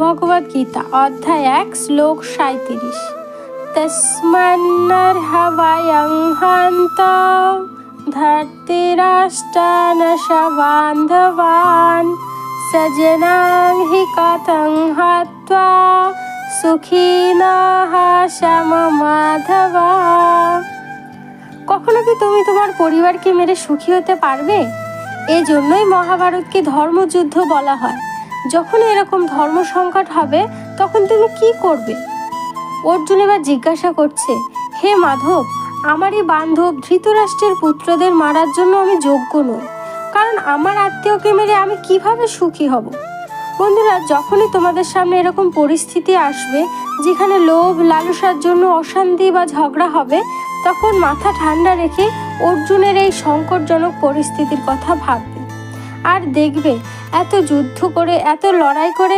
ভগবদ্গীতা অধ্যায় 1 শ্লোক 37। তস্মান্নর্হবয়ং হন্ত ধর্তিরাষ্ট্রনশবান্ধবান সজনাং হি কথং হত্বা সুখিনঃ সমমাধবা। কখনো কি তুমি তোমার পরিবারকে মেরে সুখী হতে পারবে? এই জন্যই মহাভারতকে ধর্মযুদ্ধ বলা হয়। যখন এরকম ধর্ম সংকট হবে তখন তুমি কি করবে? অর্জুন এবার জিজ্ঞাসা করছে, হে মাধব, আমারই বান্ধব ধৃতরাষ্ট্রের পুত্রদের মারার জন্য আমি যোগ্য নই, কারণ আমার আত্মীয়কে মেরে আমি কিভাবে সুখী হব? বন্ধুরা, যখনই তোমাদের সামনে এরকম পরিস্থিতি আসবে যেখানে লোভ লালসার জন্য অশান্তি বা ঝগড়া হবে, তখন মাথা ঠান্ডা রেখে অর্জুনের এই সংকটজনক পরিস্থিতির কথা ভাববে। আর দেখবে, এত যুদ্ধ করে, এত লড়াই করে